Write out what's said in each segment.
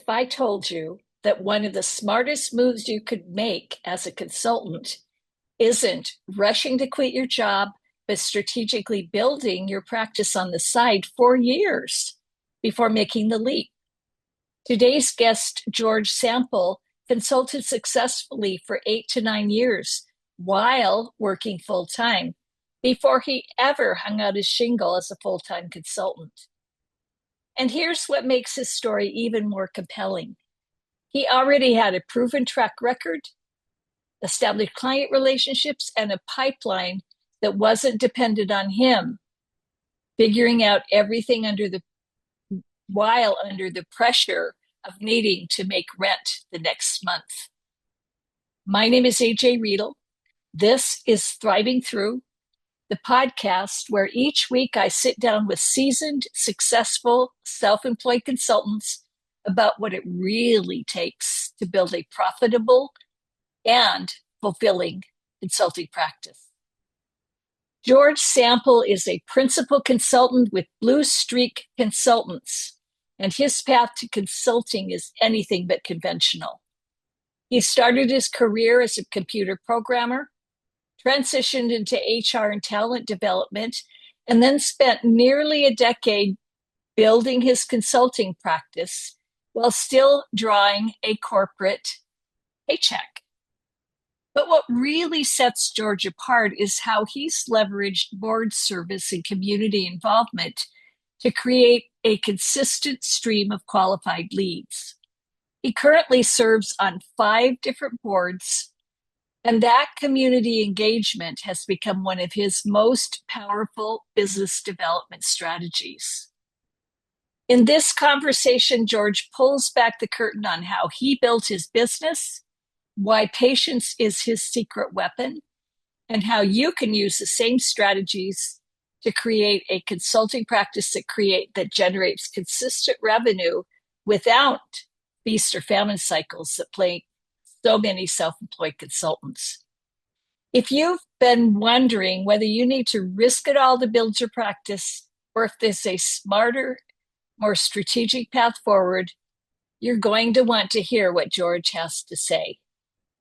if I told you that one of the smartest moves you could make as a consultant isn't rushing to quit your job, but strategically building your practice on the side for years before making the leap? Today's guest, George Sample, consulted successfully for 8 to 9 years while working full time before he ever hung out his shingle as a full time consultant. And here's what makes his story even more compelling. He already had a proven track record, established client relationships, and a pipeline that wasn't dependent on him figuring out everything while under the pressure of needing to make rent the next month. My name is AJ Riedel. This is Thriving Through, the podcast where each week I sit down with seasoned, successful, self-employed consultants about what it really takes to build a profitable and fulfilling consulting practice. George Sample is a principal consultant with Blue Streak Consultants, and his path to consulting is anything but conventional. He started his career as a computer programmer, transitioned into HR and talent development, and then spent nearly a decade building his consulting practice while still drawing a corporate paycheck. But what really sets George apart is how he's leveraged board service and community involvement to create a consistent stream of qualified leads. He currently serves on 5 different boards, and that community engagement has become one of his most powerful business development strategies. In this conversation, George pulls back the curtain on how he built his business, why patience is his secret weapon, and how you can use the same strategies to create a consulting practice that generates consistent revenue without feast or famine cycles that plague so many self-employed consultants. If you've been wondering whether you need to risk it all to build your practice, or if there's a smarter, more strategic path forward, you're going to want to hear what George has to say.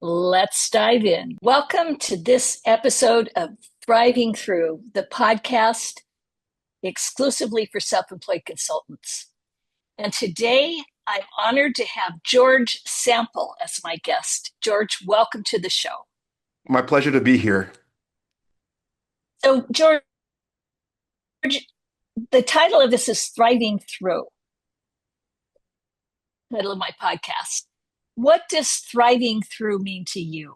Let's dive in. Welcome to this episode of Thriving Through, the podcast exclusively for self-employed consultants. And today, I'm honored to have George Sample as my guest. George, welcome to the show. My pleasure to be here. So, George, the title of this is Thriving Through, the title of my podcast. What does thriving through mean to you?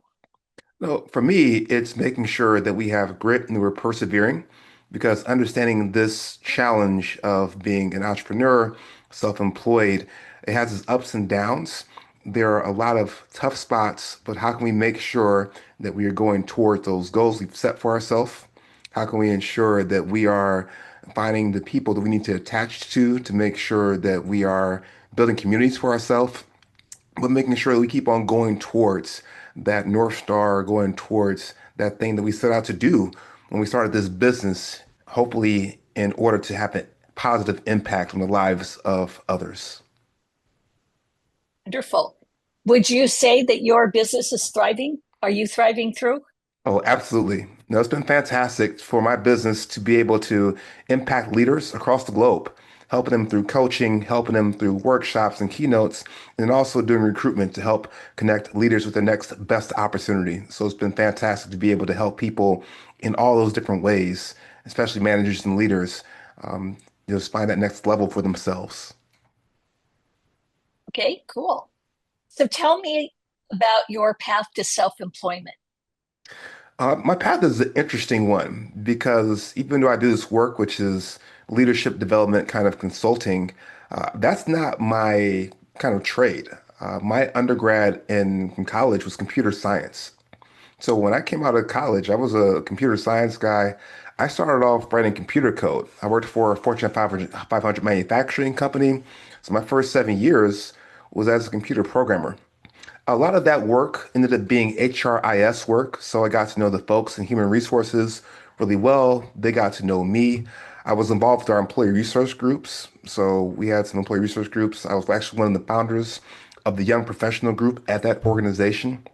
Well, for me, it's making sure that we have grit and we're persevering because understanding this challenge of being an entrepreneur, self-employed, it has its ups and downs. There are a lot of tough spots, but how can we make sure that we are going towards those goals we've set for ourselves? How can we ensure that we are finding the people that we need to attach to make sure that we are building communities for ourselves, but making sure that we keep on going towards that North Star, going towards that thing that we set out to do when we started this business, hopefully in order to have a positive impact on the lives of others. Wonderful. Would you say that your business is thriving? Are you thriving through? Oh, absolutely. No, it's been fantastic for my business to be able to impact leaders across the globe, helping them through coaching, helping them through workshops and keynotes, and also doing recruitment to help connect leaders with the next best opportunity. So it's been fantastic to be able to help people in all those different ways, especially managers and leaders, just find that next level for themselves. Okay, cool. So tell me about your path to self-employment. My path is an interesting one because even though I do this work, which is leadership development kind of consulting, that's not my kind of trade. My undergrad in college was computer science. So when I came out of college, I was a computer science guy. I started off writing computer code. I worked for a Fortune 500 manufacturing company. So my first 7 years was as a computer programmer. A lot of that work ended up being HRIS work, so I got to know the folks in human resources really well. They got to know me. I was involved with our employee resource groups. So we had some employee resource groups. I was actually one of the founders of the young professional group at that organization.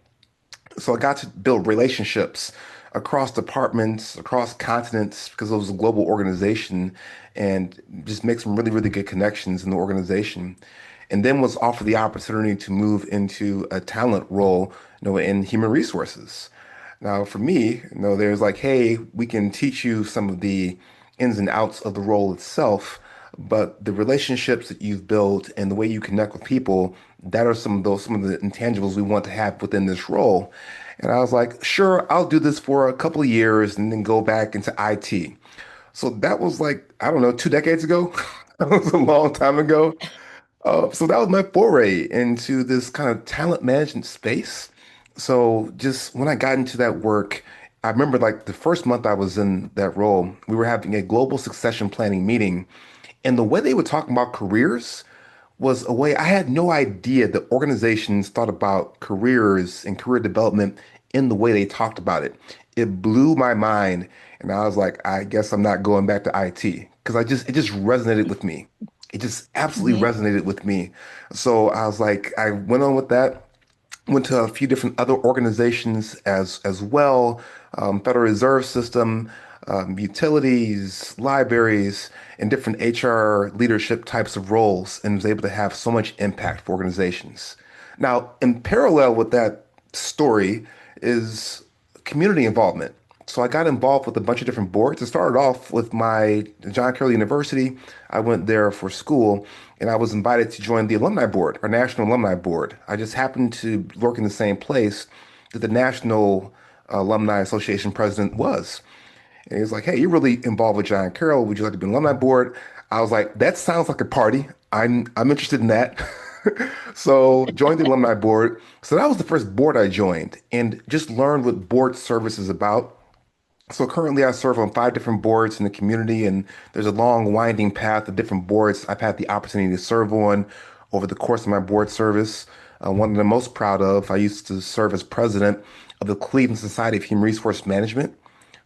So I got to build relationships across departments, across continents, because it was a global organization, and just make some really, really good connections in the organization. And then was offered the opportunity to move into a talent role, in human resources. Now, for me, there's like, hey, we can teach you some of the ins and outs of the role itself, but the relationships that you've built and the way you connect with people, that are some of the intangibles we want to have within this role. And I was like, sure, I'll do this for a couple of years and then go back into IT. So that was like, I don't know, 2 decades ago. That was a long time ago. So that was my foray into this kind of talent management space. So just when I got into that work, I remember like the first month I was in that role, we were having a global succession planning meeting. And the way they were talking about careers was a way I had no idea that organizations thought about careers and career development in the way they talked about it. It blew my mind. And I was like, I guess I'm not going back to IT because it just resonated with me. It just absolutely Mm-hmm. resonated with me. So I was like, I went on with that. Went to a few different other organizations as well, Federal Reserve System, utilities, libraries, and different HR leadership types of roles, and was able to have so much impact for organizations. Now, in parallel with that story is community involvement. So I got involved with a bunch of different boards. I started off with my John Carroll University. I went there for school and I was invited to join the alumni board, our national alumni board. I just happened to work in the same place that the National Alumni Association president was. And he was like, hey, you're really involved with John Carroll. Would you like to be on the alumni board? I was like, that sounds like a party. I'm interested in that. So joined the alumni board. So that was the first board I joined and just learned what board service is about. So currently I serve on 5 different boards in the community, and there's a long winding path of different boards I've had the opportunity to serve on over the course of my board service. One that I'm most proud of, I used to serve as president of the Cleveland Society of Human Resource Management.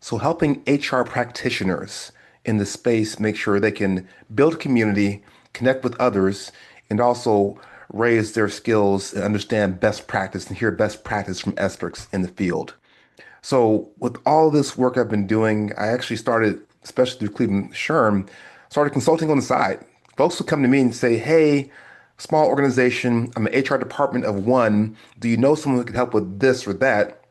So helping HR practitioners in the space make sure they can build community, connect with others, and also raise their skills and understand best practice and hear best practice from experts in the field. So with all this work I've been doing, I actually started, especially through Cleveland Sherm, started consulting on the side. Folks would come to me and say, hey, small organization, I'm an HR department of one. Do you know someone who could help with this or that?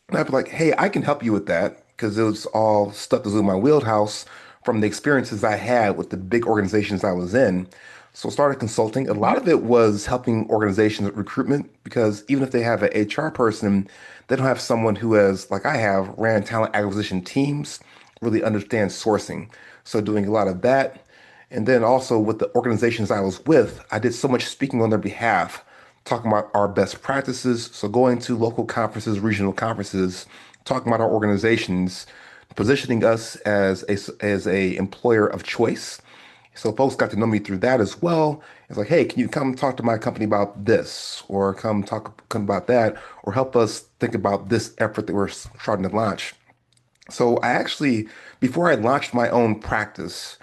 And I'd be like, hey, I can help you with that because it was all stuff that was in my wheelhouse from the experiences I had with the big organizations I was in. So I started consulting. A lot Mm-hmm. of it was helping organizations with recruitment because even if they have an HR person, they don't have someone who has, like I have, ran talent acquisition teams, really understands sourcing. So doing a lot of that. And then also with the organizations I was with, I did so much speaking on their behalf, talking about our best practices. So going to local conferences, regional conferences, talking about our organizations, positioning us as a employer of choice. So folks got to know me through that as well. It's like, hey, can you come talk to my company about this, or come about that, or help us think about this effort that we're starting to launch. So I actually, before I launched my own practice,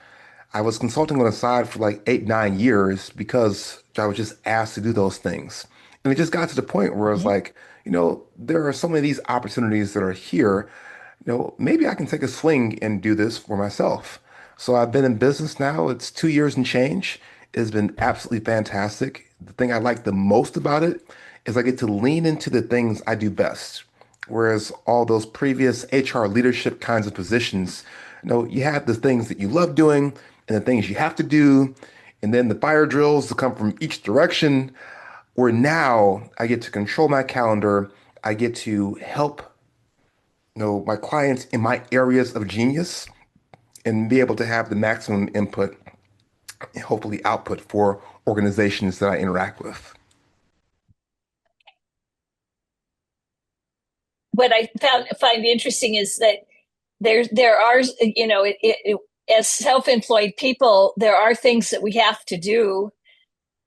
I was consulting on the side for like 8, 9 years because I was just asked to do those things. And it just got to the point where I was Mm-hmm. like, there are so many of these opportunities that are here. Maybe I can take a swing and do this for myself. So I've been in business now. It's 2 years and change. It's been absolutely fantastic. The thing I like the most about it is I get to lean into the things I do best. Whereas all those previous HR leadership kinds of positions, you have the things that you love doing and the things you have to do, and then the fire drills to come from each direction. Where now I get to control my calendar, I get to help, my clients in my areas of genius and be able to have the maximum input and hopefully output for organizations that I interact with. What I find interesting is that there are, as self-employed people, there are things that we have to do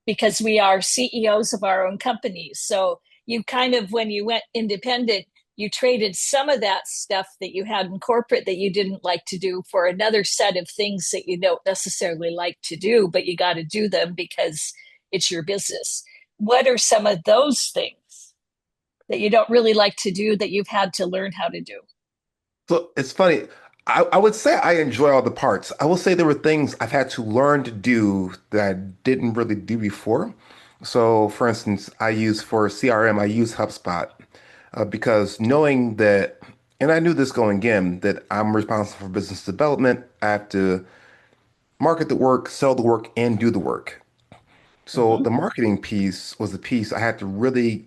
because we are CEOs of our own companies. So you kind of, when you went independent, you traded some of that stuff that you had in corporate that you didn't like to do for another set of things that you don't necessarily like to do, but you got to do them because it's your business. What are some of those things that you don't really like to do that you've had to learn how to do? So it's funny. I would say I enjoy all the parts. I will say there were things I've had to learn to do that I didn't really do before. So, for instance, for CRM, I use HubSpot because knowing that, and I knew this going in, that I'm responsible for business development. I have to market the work, sell the work, and do the work. So Mm-hmm. the marketing piece was the piece I had to really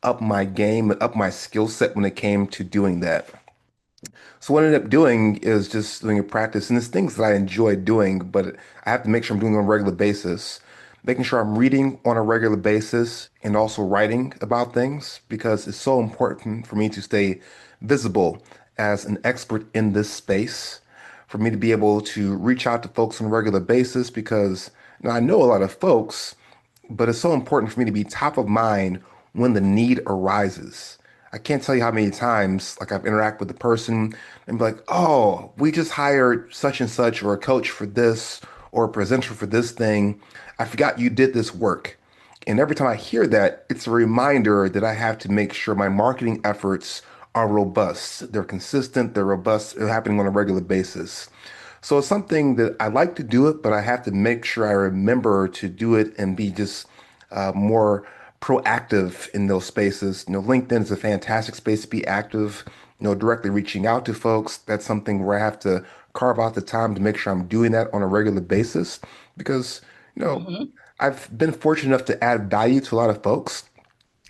up my game and up my skill set when it came to doing that. So what I ended up doing is just doing a practice, and it's things that I enjoy doing, but I have to make sure I'm doing it on a regular basis. Making sure I'm reading on a regular basis and also writing about things because it's so important for me to stay visible as an expert in this space, for me to be able to reach out to folks on a regular basis because I know a lot of folks, but it's so important for me to be top of mind when the need arises. I can't tell you how many times like I've interacted with the person and be like, "Oh, we just hired such and such or a coach for this or a presenter for this thing. I forgot you did this work." And every time I hear that, it's a reminder that I have to make sure my marketing efforts are robust. They're consistent, they're robust, they're happening on a regular basis. So it's something that I like to do it, but I have to make sure I remember to do it and be just more proactive in those spaces. LinkedIn is a fantastic space to be active, directly reaching out to folks. That's something where I have to carve out the time to make sure I'm doing that on a regular basis because, you know, Mm-hmm. I've been fortunate enough to add value to a lot of folks.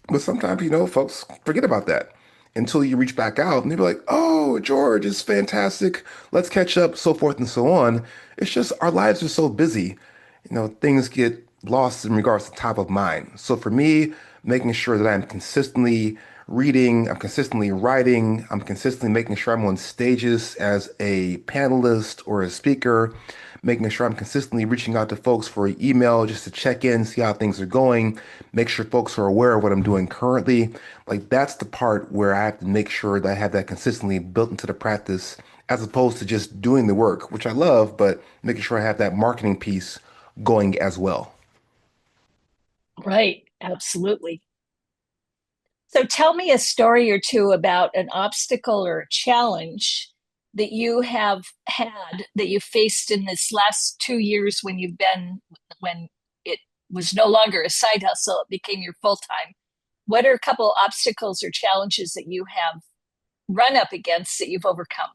But sometimes, folks forget about that until you reach back out and they're like, "Oh, George, it's fantastic. Let's catch up," so forth and so on. It's just our lives are so busy. Things get lost in regards to top of mind. So for me, making sure that I'm consistently reading, I'm consistently writing, I'm consistently making sure I'm on stages as a panelist or a speaker, making sure I'm consistently reaching out to folks for an email just to check in, see how things are going, make sure folks are aware of what I'm doing currently. Like that's the part where I have to make sure that I have that consistently built into the practice as opposed to just doing the work, which I love, but making sure I have that marketing piece going as well. Right, absolutely. So tell me a story or two about an obstacle or a challenge that you have had that you faced in this last 2 years when it was no longer a side hustle, it became your full time. What are a couple obstacles or challenges that you have run up against that you've overcome?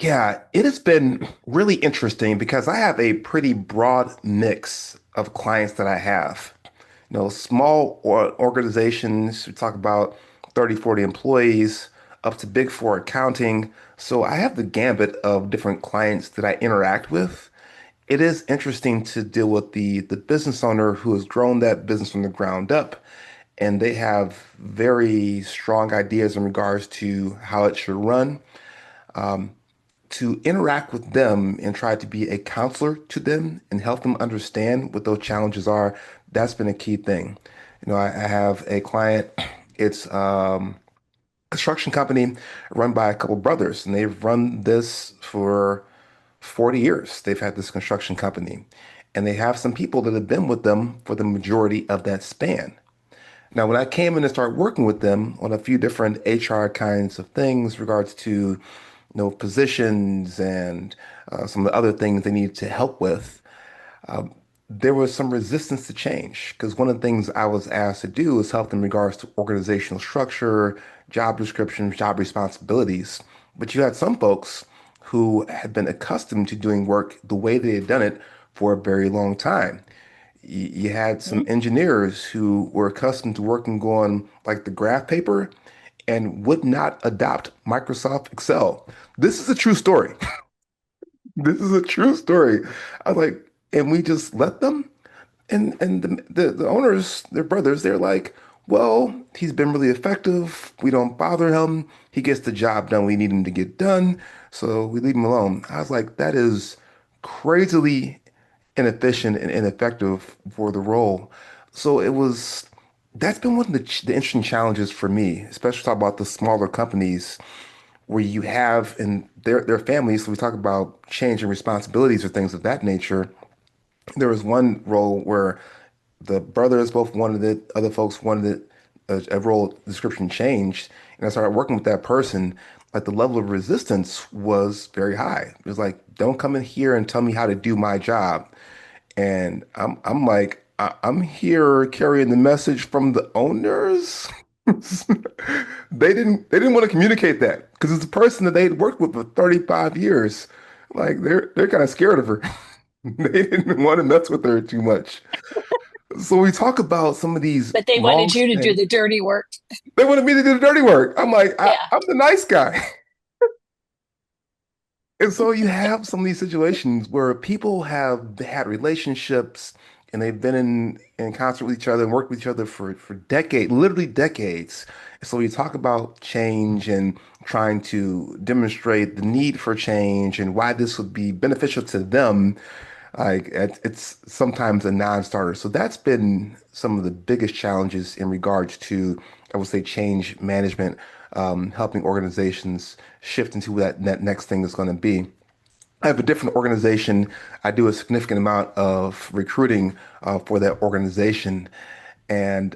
Yeah, it has been really interesting because I have a pretty broad mix of clients that I have. Small organizations, we talk about 30, 40 employees, up to Big Four accounting. So I have the gambit of different clients that I interact with. It is interesting to deal with the business owner who has grown that business from the ground up, and they have very strong ideas in regards to how it should run. To interact with them and try to be a counselor to them and help them understand what those challenges are, that's been a key thing. I have a client, it's construction company run by a couple brothers, and they've run this for 40 years. They've had this construction company, and they have some people that have been with them for the majority of that span. Now, when I came in and started working with them on a few different HR kinds of things, regards to, positions and some of the other things they needed to help with, there was some resistance to change because one of the things I was asked to do is help in regards to organizational structure, job descriptions, job responsibilities. But you had some folks who had been accustomed to doing work the way they had done it for a very long time. You had some Mhm. engineers who were accustomed to working on like the graph paper and would not adopt Microsoft Excel. This is a true story. This is a true story. I was like, and we just let them. And the owners, their brothers, they're like, well, he's been really effective. We don't bother him. He gets the job done we need him to get done. So we leave him alone. I was like, that is crazily inefficient and ineffective for the role. So it was That's been one of the interesting challenges for me, especially talk about the smaller companies where you have in their families. So we talk about change and responsibilities or things of that nature. There was one role where the brothers both wanted it, other folks wanted it, a role description changed, and I started working with that person. Like the level of resistance was very high. It was like, don't come in here and tell me how to do my job. And I'm like, I'm here carrying the message from the owners. They didn't want to communicate that because it's a person that they'd worked with for 35 years. Like they're kind of scared of her. They didn't want to mess with her too much. So we talk about some of these But they long wanted you to do standing. the dirty work. They wanted me to do the dirty work. I'm like, Yeah. I'm the nice guy. And so you have some of these situations where people have had relationships and they've been in concert with each other and worked with each other for decades, literally decades. So you talk about change and trying to demonstrate the need for change and why this would be beneficial to them. Like it's sometimes a non-starter. So that's been some of the biggest challenges in regards to, I would say, change management, helping organizations shift into that next thing is going to be. I have a different organization. I do a significant amount of recruiting for that organization, and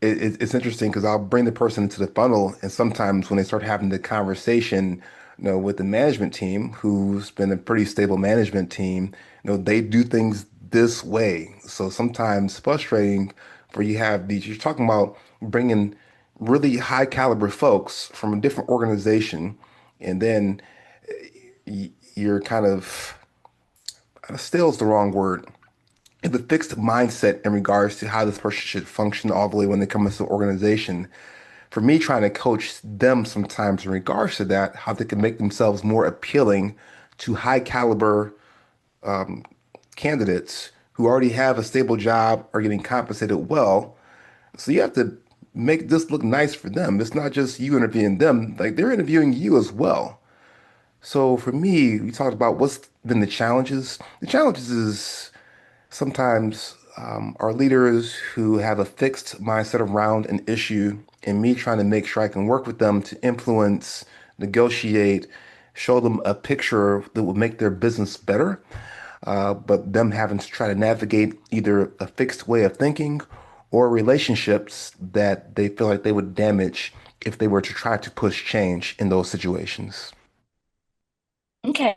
it's interesting because I'll bring the person into the funnel, and sometimes when they start having the conversation, with the management team, who's been a pretty stable management team, they do things this way. So sometimes frustrating for you have these. You're talking about bringing really high caliber folks from a different organization, and then you're kind of still is the wrong word. The fixed mindset in regards to how this person should function all the way when they come into the organization. For me, trying to coach them sometimes in regards to that, how they can make themselves more appealing to high caliber candidates who already have a stable job, are getting compensated well. So you have to make this look nice for them. It's not just you interviewing them, like they're interviewing you as well. So for me, we talked about what's been the challenges. The challenges is sometimes our leaders who have a fixed mindset around an issue, and me trying to make sure I can work with them to influence, negotiate, show them a picture that will make their business better, but them having to try to navigate either a fixed way of thinking or relationships that they feel like they would damage if they were to try to push change in those situations. Okay.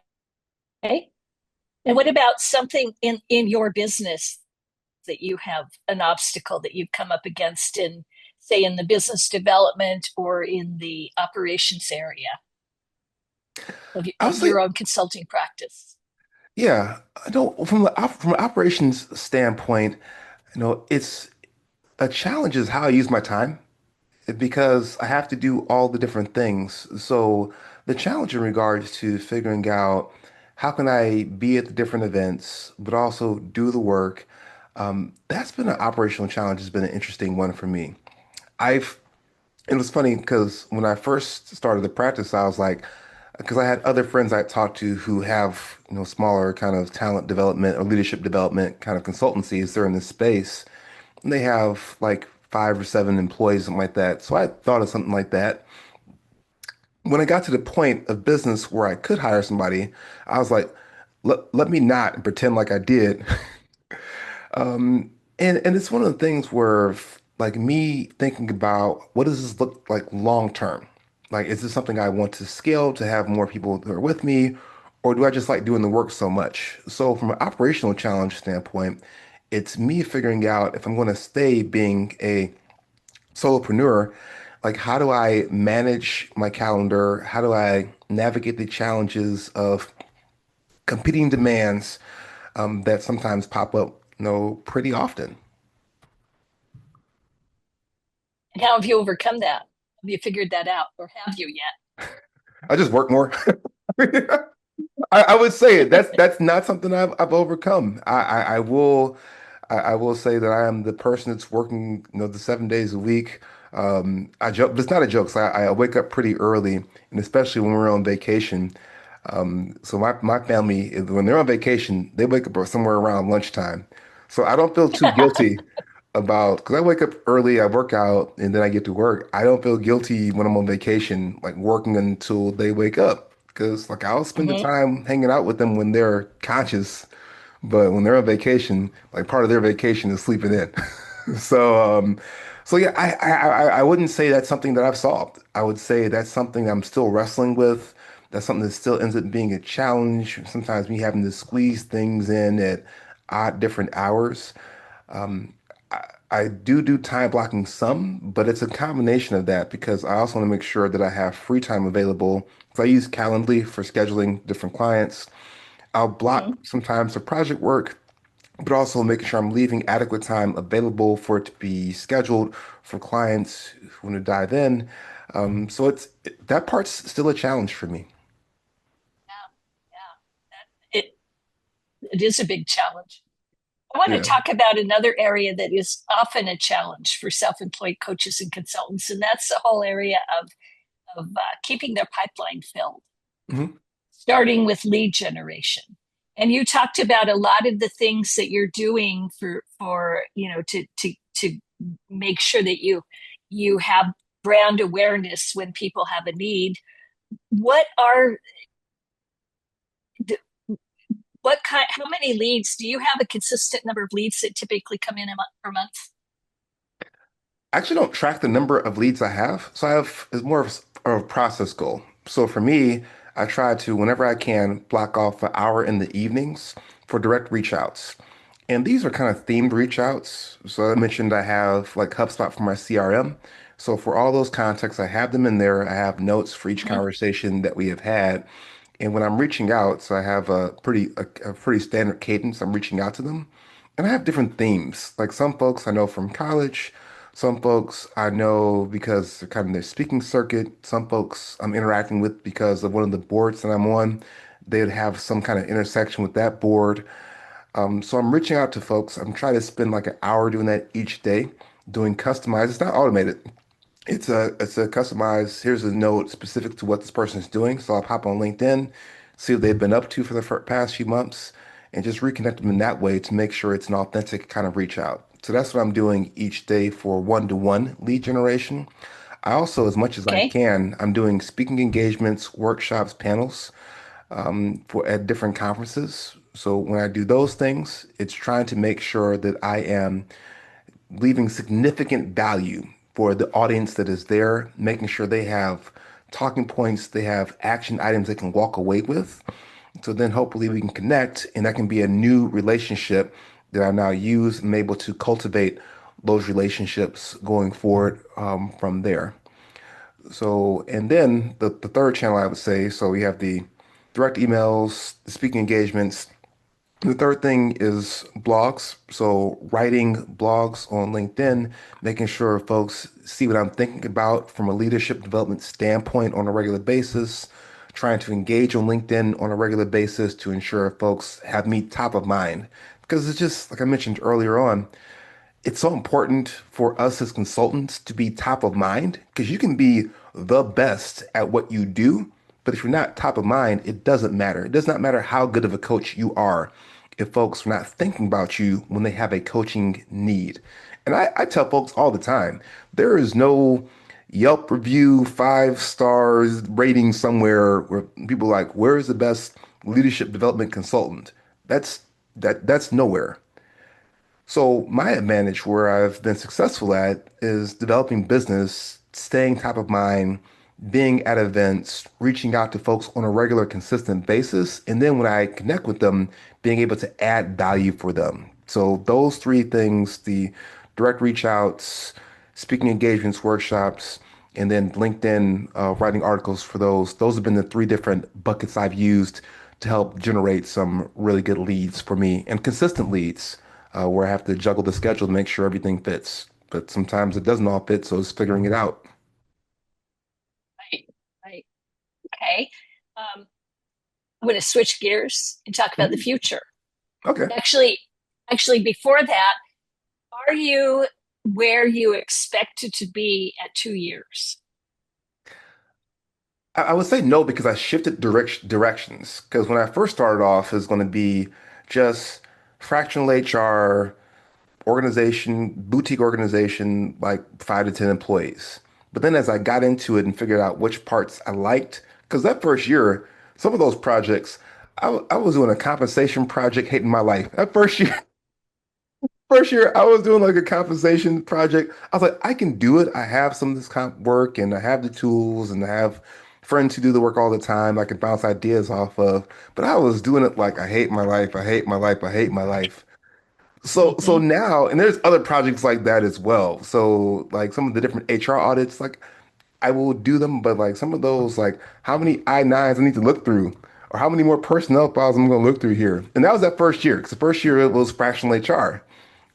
And what about something in your business that you have an obstacle that you've come up against in, say, in the business development or in the operations area I'll of say, your own consulting practice? yeah, I don't from an operations standpoint, it's a challenge is how I use my time because I have to do all the different things. So the challenge in regards to figuring out how can I be at the different events, but also do the work, that's been an operational challenge, has been an interesting one for me. I've It was funny because when I first started the practice, I was like, because I had other friends I talked to who have, smaller kind of talent development or leadership development kind of consultancies. They're in this space. And they have like 5 or 7 employees, something like that. So I thought of something like that. When I got to the point of business where I could hire somebody, I was like, let me not pretend like I did. And it's one of the things where like me thinking about what does this look like long term? Like, is this something I want to scale to have more people that are with me, or do I just like doing the work so much? So from an operational challenge standpoint, it's me figuring out if I'm going to stay being a solopreneur, like how do I manage my calendar? How do I navigate the challenges of competing demands that sometimes pop up, pretty often? And how have you overcome that? Have you figured that out, or have you I just work more. I would say it. That's not something I've overcome. I will say that I am the person that's working, the 7 days a week. I joke, but it's not a joke. So I wake up pretty early, and especially when we're on vacation. So my family, when they're on vacation, they wake up somewhere around lunchtime. So I don't feel too yet? guilty about because I wake up early, I work out, and then I get to work. I don't feel guilty when I'm on vacation, like working until they wake up. Because like I'll spend the Mhm. time hanging out with them when they're conscious, but when they're on vacation, like part of their vacation is sleeping in. So so yeah, I wouldn't say that's something that I've solved. I would say that's something I'm still wrestling with. That's something that still ends up being a challenge. Sometimes me having to squeeze things in at odd different hours. Um, I do time blocking some, but it's a combination of that because I also want to make sure that I have free time available. So I use Calendly for scheduling different clients. I'll block Mhm. sometimes for project work, but also making sure I'm leaving adequate time available for it to be scheduled for clients who want to dive in. So that part's still a challenge for me. Yeah, it is a big challenge. I want to Yeah. talk about another area that is often a challenge for self-employed coaches and consultants, and that's the whole area of keeping their pipeline filled, Mhm. starting with lead generation. And you talked about a lot of the things that you're doing for to make sure that you have brand awareness when people have a need. What are what kind? How many leads do you have? A consistent number of leads that typically come in per month? I actually don't track the number of leads I have. So I have it's more of a process goal. So for me, I try to, whenever I can, block off an hour in the evenings for direct reach outs. And these are kind of themed reach outs. So I mentioned I have like HubSpot for my CRM. So for all those contacts, I have them in there. I have notes for each Mhm. conversation that we have had. And when I'm reaching out, so I have a pretty standard cadence. I'm reaching out to them, and I have different themes. Like some folks I know from college, some folks I know because they're kind of their speaking circuit. Some folks I'm interacting with because of one of the boards that I'm on. They'd have some kind of intersection with that board. So I'm reaching out to folks. I'm trying to spend like an hour doing that each day, doing customized. It's not automated. It's a customized, here's a note specific to what this person is doing. So I'll pop on LinkedIn, see what they've been up to for the past few months, and just reconnect them in that way to make sure it's an authentic kind of reach out. So that's what I'm doing each day for one-to-one lead generation. I also, as much as I Okay. can, I'm doing speaking engagements, workshops, panels for at different conferences. So when I do those things, it's trying to make sure that I am leaving significant value for the audience that is there, making sure they have talking points, they have action items they can walk away with. So then hopefully we can connect and that can be a new relationship that I now use and I'm able to cultivate those relationships going forward from there. So, and then the third channel I would say, so we have the direct emails, the speaking engagements, the third thing is blogs. So writing blogs on LinkedIn, making sure folks see what I'm thinking about from a leadership development standpoint on a regular basis, trying to engage on LinkedIn on a regular basis to ensure folks have me top of mind. Because it's just, like I mentioned earlier on, it's so important for us as consultants to be top of mind because you can be the best at what you do, but if you're not top of mind, it doesn't matter. It does not matter how good of a coach you are if folks are not thinking about you when they have a coaching need. And I tell folks all the time, there is no Yelp review, 5 stars rating somewhere where people are like, where is the best leadership development consultant? That's that's nowhere. So my advantage where I've been successful at is developing business, staying top of mind, being at events, reaching out to folks on a regular, consistent basis, and then when I connect with them, being able to add value for them. So those three things, the direct reach outs, speaking engagements, workshops, and then LinkedIn writing articles for those have been the three different buckets I've used to help generate some really good leads for me and consistent leads where I have to juggle the schedule to make sure everything fits. But sometimes it doesn't all fit, so it's figuring it out. Right. Right. Okay. I'm going to switch gears and talk about the Mhm. future. Okay. Actually, actually, before that, are you where you expected to be at 2 years? I would say no because I shifted directions. Because when I first started off, it was going to be just fractional HR, organization, boutique organization, like 5 to 10 employees. But then as I got into it and figured out which parts I liked, because that first year, some of those projects, I was doing a compensation project, hating my life. That first year, first year, I was doing like a compensation project. I was like, I can do it. I have some of this comp work and I have the tools and I have friends who do the work all the time I can bounce ideas off of. But I was doing it like I hate my life. I hate my life. I hate my life. So Hmm. now, and there's other projects like that as well. So like some of the different HR audits, like I will do them, but like some of those, like how many I-9s I need to look through, or how many more personnel files I'm going to look through here. And that was that first year, because the first year it was fractional HR.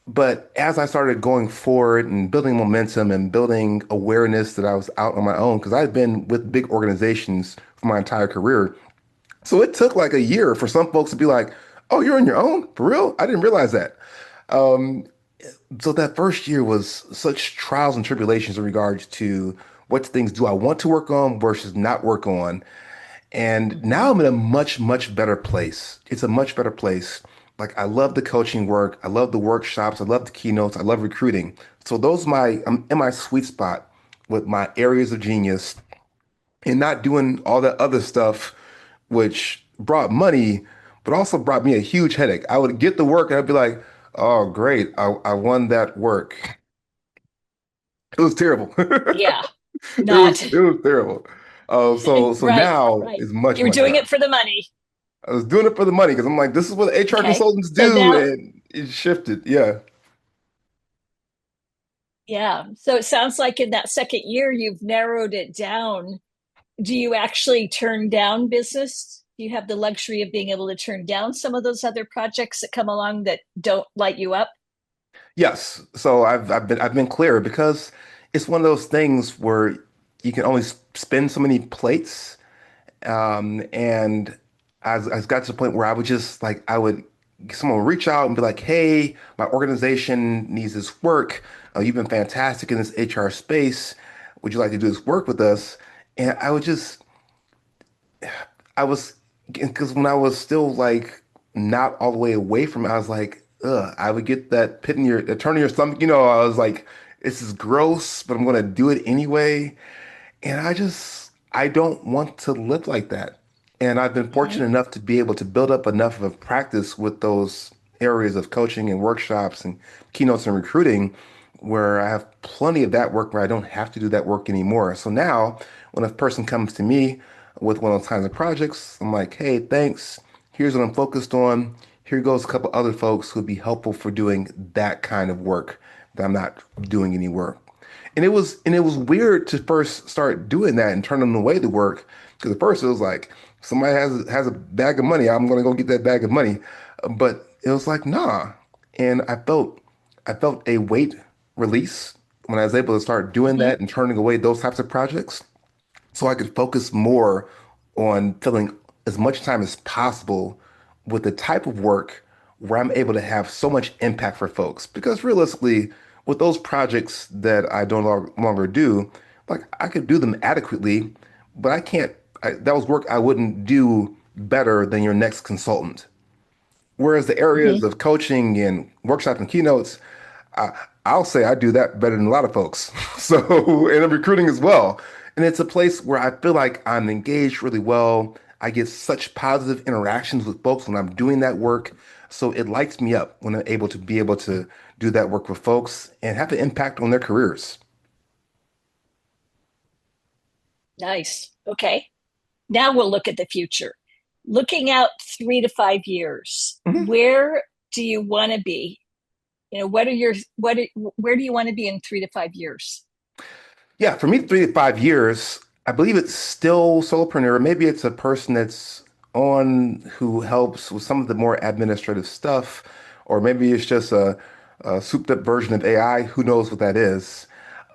But as I started going forward and building momentum and building awareness that I was out on my own, because I've been with big organizations for my entire career. So it took like a year for some folks to be like, oh, you're on your own? For real? I didn't realize that. Um, so that first year was such trials and tribulations in regards to what things do I want to work on versus not work on. And Hmm. now I'm in a much, much better place. It's a much better place. Like I love the coaching work. I love the workshops. I love the keynotes. I love recruiting. So those I'm in my sweet spot with my areas of genius and not doing all that other stuff, which brought money, but also brought me a huge headache. I would get the work and I'd be like, oh, great. I won that work. It was terrible. Yeah, It was not it was terrible. So right, now right. it's much, You're much doing better. it for the money. I was doing it for the money because I'm like, this is what HR Okay. consultants So do, now, and it shifted. Yeah. yeah. So it sounds like in that second year, you've narrowed it down. Do you actually turn down business? Do you have the luxury of being able to turn down some of those other projects that come along that don't light you up? Yes. So I've been clear because it's one of those things where you can only spin so many plates. And I got to the point where I would just like I would someone would reach out and be like, "Hey, my organization needs this work. You've been fantastic in this HR space. Would you like to do this work with us?" And I was because when I was still like not all the way away from it, I was like, ugh, I would get that pit in your, a turn in your stomach. I was like, this is gross, but I'm gonna do it anyway. And I don't want to live like that. And I've been Hmm. fortunate enough to be able to build up enough of a practice with those areas of coaching and workshops and keynotes and recruiting where I have plenty of that work where I don't have to do that work anymore. So now when a person comes to me with one of those kinds of projects, I'm like, hey, thanks. Here's what I'm focused on. Here goes a couple other folks who'd be helpful for doing that kind of work that I'm not doing any work. And it was weird to first start doing that and turning away the work because at first it was like somebody has a bag of money, I'm gonna go get that bag of money, but it was like nah, and I felt a weight release when I was able to start doing Hmm. that and turning away those types of projects so I could focus more on filling as much time as possible with the type of work where I'm able to have so much impact for folks. Because realistically, with those projects that I don't longer do, like I could do them adequately, but I can't. That was work I wouldn't do better than your next consultant. Whereas the areas Hmm. of coaching and workshop and keynotes, I, I'll say I do that better than a lot of folks. So, and I'm recruiting as well. And it's a place where I feel like I'm engaged really well. I get such positive interactions with folks when I'm doing that work. So it lights me up when I'm able to do that work with folks and have an impact on their careers. Nice. Okay. Now we'll look at the future. Looking out 3 to 5 years, Mhm. where do you want to be? What are your where do you want to be in 3 to 5 years? Yeah, for me, 3 to 5 years, I believe it's still solopreneur. Maybe it's a person that's on who helps with some of the more administrative stuff, or maybe it's just a souped up version of AI. Who knows what that is?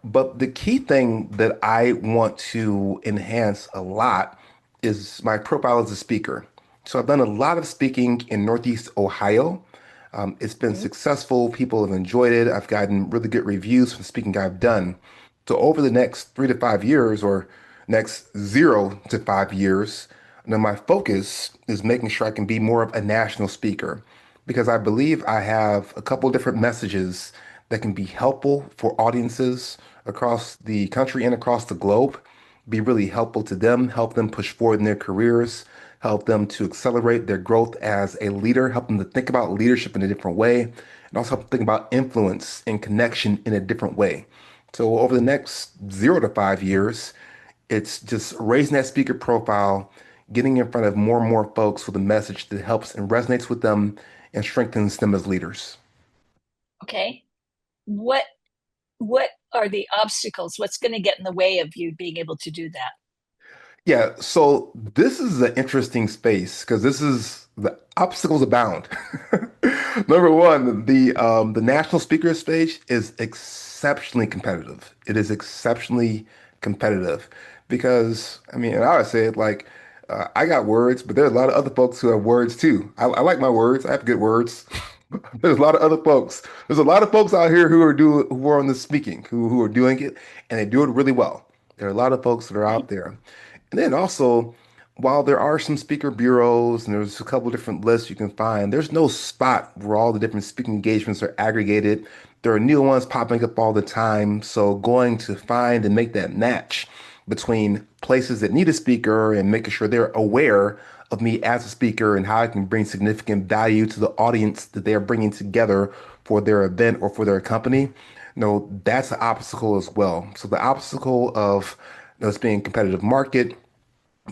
But the key thing that I want to enhance a lot is my profile as a speaker. So I've done a lot of speaking in Northeast Ohio. It's been Mhm. successful. People have enjoyed it. I've gotten really good reviews from speaking I've done. So over the next 3 to 5 years, or next 0 to 5 years, now my focus is making sure I can be more of a national speaker. because I believe I have a couple different messages that can be helpful for audiences across the country and across the globe, be really helpful to them, help them push forward in their careers, help them to accelerate their growth as a leader, help them to think about leadership in a different way, and also help them think about influence and connection in a different way. So over the next 0 to 5 years, it's just raising that speaker profile, getting in front of more and more folks with a message that helps and resonates with them and strengthens them as leaders. Okay. What what are the obstacles? What's going to get in the way of you being able to do that? Yeah, so this is an interesting space because this is the obstacles abound. Number one, the national speaker stage is exceptionally competitive. It is exceptionally competitive because I mean, and I would say it like I got words, but there's a lot of other folks who have words too. I like my words. I have good words. There's a lot of other folks. There's a lot of folks out here who are on the speaking who are doing it and they do it really well. There are a lot of folks that are Okay. out there. And then also, while there are some speaker bureaus and there's a couple different lists you can find, there's no spot where all the different speaking engagements are aggregated. There are new ones popping up all the time. So going to find and make that match between places that need a speaker and making sure they're aware of me as a speaker and how I can bring significant value to the audience that they're bringing together for their event or for their company. No, that's an obstacle as well. So the obstacle of this being a competitive market,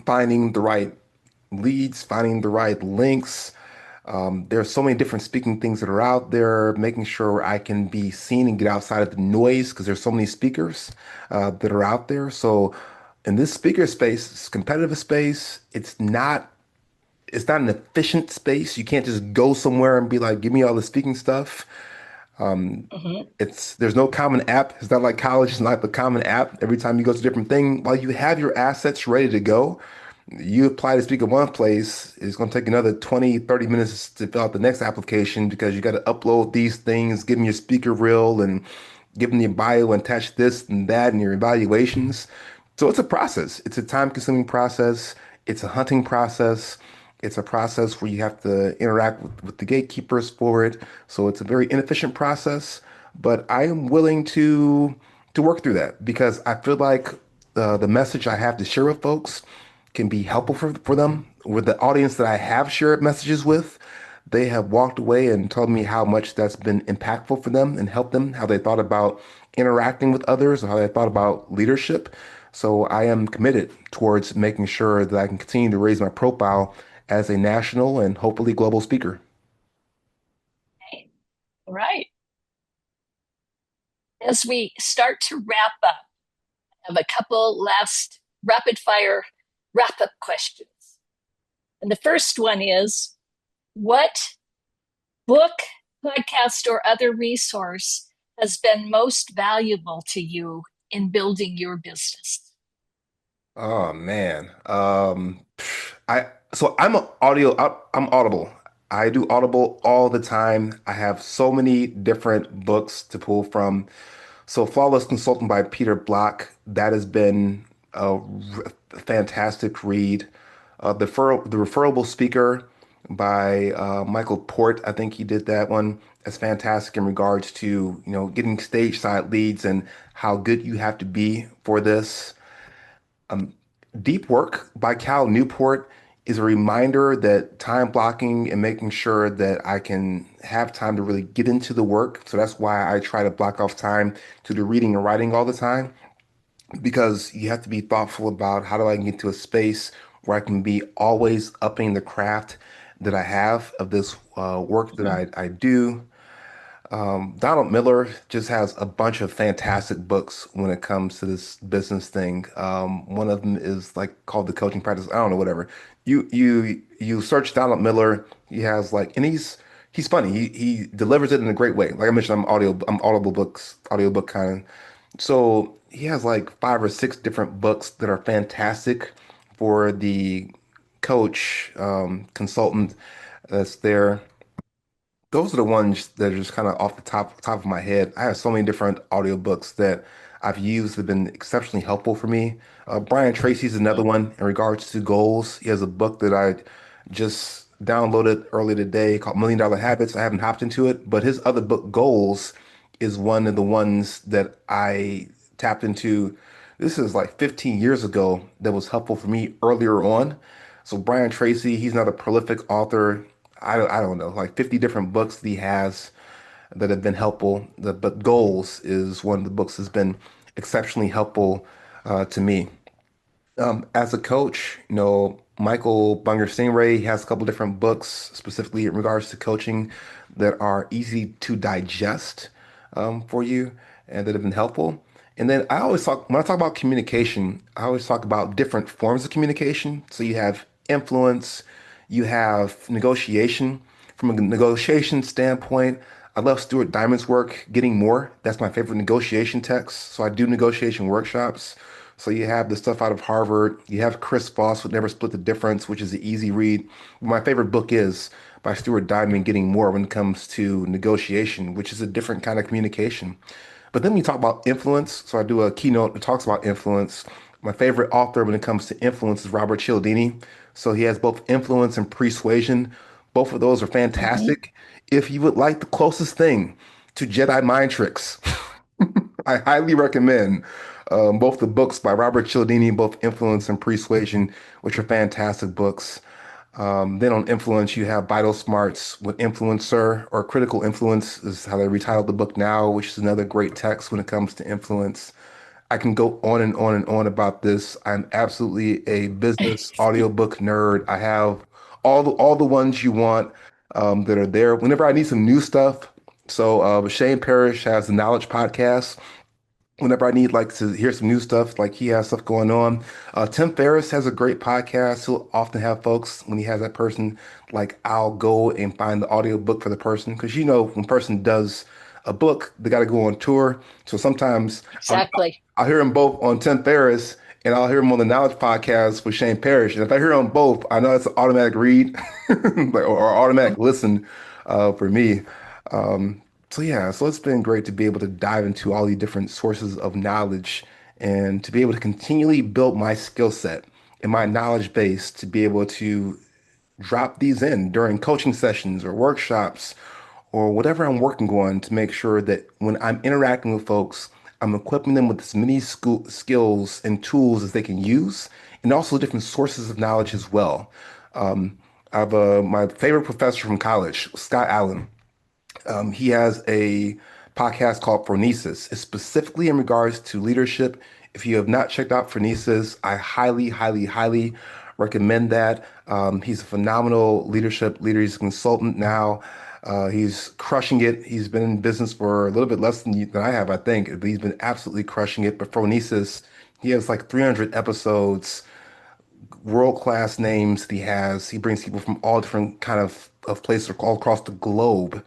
finding the right leads, finding the right links. There's so many different speaking things that are out there, making sure I can be seen and get outside of the noise because there's so many speakers that are out there. So in this speaker space, this competitive space, it's not an efficient space. You can't just go somewhere and be like, give me all the speaking stuff. Hmm. There's no common app. It's not like college. It's not the common app. Every time you go to a different thing, while you have your assets ready to go, you apply to speak at one place, it's going to take another 20, 30 minutes to fill out the next application because you got to upload these things, give them your speaker reel and give them your bio and attach this and that and your evaluations. So it's a process. It's a time-consuming process. It's a hunting process. It's a process where you have to interact with the gatekeepers for it. So it's a very inefficient process, but I am willing to work through that because I feel like the message I have to share with folks can be helpful for them. With the audience that I have shared messages with, they have walked away and told me how much that's been impactful for them and helped them, how they thought about interacting with others, or how they thought about leadership. So I am committed towards making sure that I can continue to raise my profile as a national and hopefully global speaker. Okay. All right. As we start to wrap up, I have a couple last rapid fire wrap up questions. And the first one is, what book, podcast, or other resource has been most valuable to you in building your business? Oh man. I'm Audible. I do Audible all the time. I have so many different books to pull from. So Flawless Consultant by Peter Block, that has been a fantastic read. The Referable Speaker by Michael Port, I think he did that one. That's fantastic in regards to, getting stage side leads and how good you have to be for this. Deep Work by Cal Newport is a reminder that time blocking and making sure that I can have time to really get into the work. So that's why I try to block off time to do reading and writing all the time because you have to be thoughtful about how do I get to a space where I can be always upping the craft that I have of this work that Mhm. I do. Donald Miller just has a bunch of fantastic books when it comes to this business thing. One of them is like called The Coaching Practice. I don't know, whatever. You search Donald Miller. He has like, and he's funny. He delivers it in a great way. Like I mentioned, I'm audiobook kind of. So he has like 5 or 6 different books that are fantastic for the coach, consultant that's there. Those are the ones that are just kind of off the top of my head. I have so many different audiobooks that I've used that have been exceptionally helpful for me. Brian Tracy's another Mhm. one in regards to goals. He has a book that I just downloaded earlier today called Million Dollar Habits. I haven't hopped into it, but his other book, Goals, is one of the ones that I tapped into. This is like 15 years ago that was helpful for me earlier on. So Brian Tracy, he's not a prolific author. I don't know, like 50 different books that he has that have been helpful. But Goals is one of the books that's been exceptionally helpful to me. As a coach, Michael Bunger Stingray has a couple different books specifically in regards to coaching that are easy to digest for you and that have been helpful. And then I always talk, when I talk about communication, I always talk about different forms of communication. So you have influence, you have negotiation. From a negotiation standpoint, I love Stuart Diamond's work, Getting More. That's my favorite negotiation text. So I do negotiation workshops. So you have the stuff out of Harvard. You have Chris Voss would never split the difference, which is an easy read. My favorite book is by Stuart Diamond, Getting More when it comes to negotiation, which is a different kind of communication. But then we talk about influence. So I do a keynote that talks about influence. My favorite author when it comes to influence is Robert Cialdini. So he has both influence and persuasion. Both of those are Mhm. fantastic. If you would like the closest thing to Jedi mind tricks, I highly recommend both the books by Robert Cialdini, both Influence and Persuasion, which are fantastic books. Then on influence, you have Vital Smarts with Influencer or Critical Influence is how they retitled the book now, which is another great text when it comes to influence. I can go on and on and on about this. I'm absolutely a business audiobook nerd. I have all the ones you want that are there. Whenever I need some new stuff, so Shane Parrish has the Knowledge Podcast whenever I need like to hear some new stuff, like he has stuff going on. Tim Ferriss has a great podcast. He'll often have folks when he has that person, like I'll go and find the audio book for the person because when a person does a book, they got to go on tour. So sometimes Exactly. I'll hear them both on Tim Ferriss and I'll hear them on the Knowledge Podcast with Shane Parrish. And if I hear them both, I know it's an automatic read or automatic listen for me. So yeah, so it's been great to be able to dive into all these different sources of knowledge and to be able to continually build my skill set and my knowledge base to be able to drop these in during coaching sessions or workshops or whatever I'm working on to make sure that when I'm interacting with folks, I'm equipping them with as many skills and tools as they can use and also different sources of knowledge as well. Um, I've my favorite professor from college, Scott Allen. He has a podcast called Phronesis. It's specifically in regards to leadership. If you have not checked out Phronesis, I highly, highly, highly recommend that. He's a phenomenal leader. He's a consultant now. He's crushing it. He's been in business for a little bit less than I have, I think, but he's been absolutely crushing it. But Phronesis, he has like 300 episodes, world-class names that he has. He brings people from all different of places all across the globe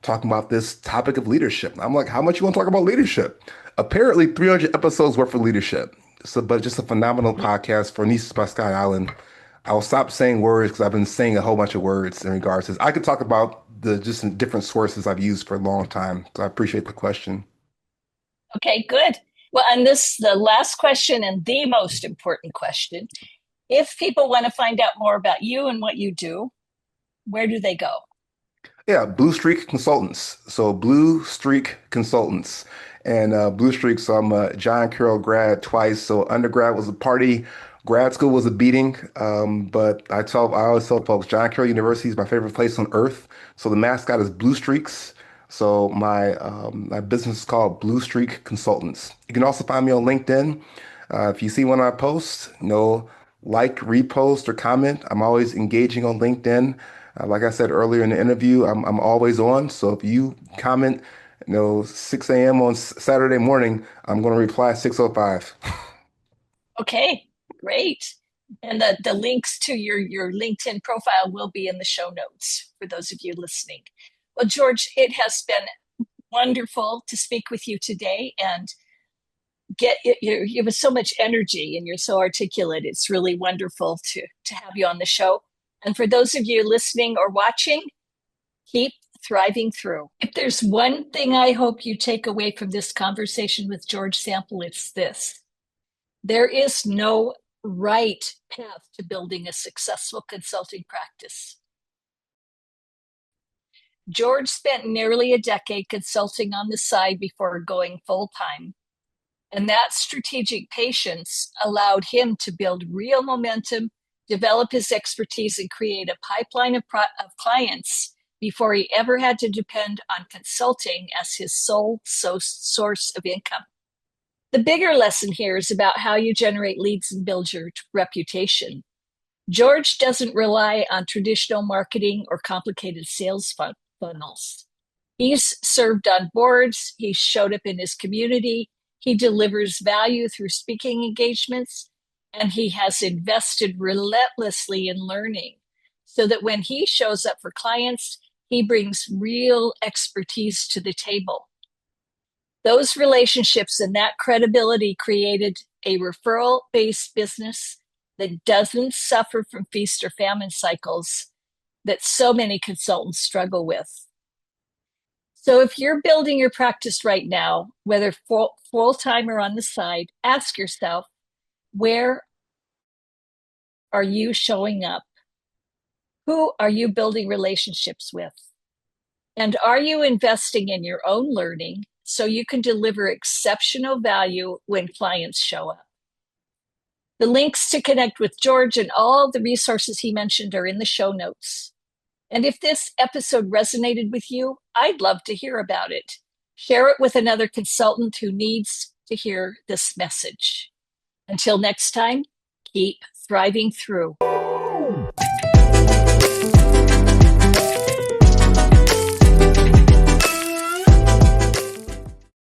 talking about this topic of leadership. I'm like, how much you want to talk about leadership? Apparently 300 episodes worth of leadership. So, but just a phenomenal podcast for Nieces by Scott Allen. I will stop saying words because I've been saying a whole bunch of words in regards to this. I could talk about the just different sources I've used for a long time. So I appreciate the question. Okay, good. Well, and this the last question and the most important question. If people want to find out more about you and what you do, where do they go? Yeah, Blue Streak Consultants. So Blue Streak Consultants. And Blue Streak, so I'm a John Carroll grad twice. So undergrad was a party, grad school was a beating. But I always tell folks, John Carroll University is my favorite place on earth. So the mascot is Blue Streaks. So my business is called Blue Streak Consultants. You can also find me on LinkedIn. If you see one of my posts, like, repost, or comment. I'm always engaging on LinkedIn. Like I said earlier in the interview, I'm always on. So if you comment, 6 a.m. on Saturday morning, I'm going to reply 6:05. Okay, great. And the links to your LinkedIn profile will be in the show notes for those of you listening. Well, George, it has been wonderful to speak with you today and you have so much energy and you're so articulate. It's really wonderful to have you on the show. And for those of you listening or watching, keep thriving through. If there's one thing I hope you take away from this conversation with George Sample, it's this: there is no right path to building a successful consulting practice. George spent nearly a decade consulting on the side before going full time. And that strategic patience allowed him to build real momentum, develop his expertise, and create a pipeline of clients before he ever had to depend on consulting as his sole source of income. The bigger lesson here is about how you generate leads and build your reputation. George doesn't rely on traditional marketing or complicated sales funnels. He's served on boards, he's showed up in his community, he delivers value through speaking engagements, and he has invested relentlessly in learning so that when he shows up for clients, he brings real expertise to the table. Those relationships and that credibility created a referral based business that doesn't suffer from feast or famine cycles that so many consultants struggle with. So if you're building your practice right now, whether full time or on the side, ask yourself, where are you showing up? Who are you building relationships with? And are you investing in your own learning so you can deliver exceptional value when clients show up? The links to connect with George and all the resources he mentioned are in the show notes. And if this episode resonated with you, I'd love to hear about it. Share it with another consultant who needs to hear this message. Until next time, keep thriving through.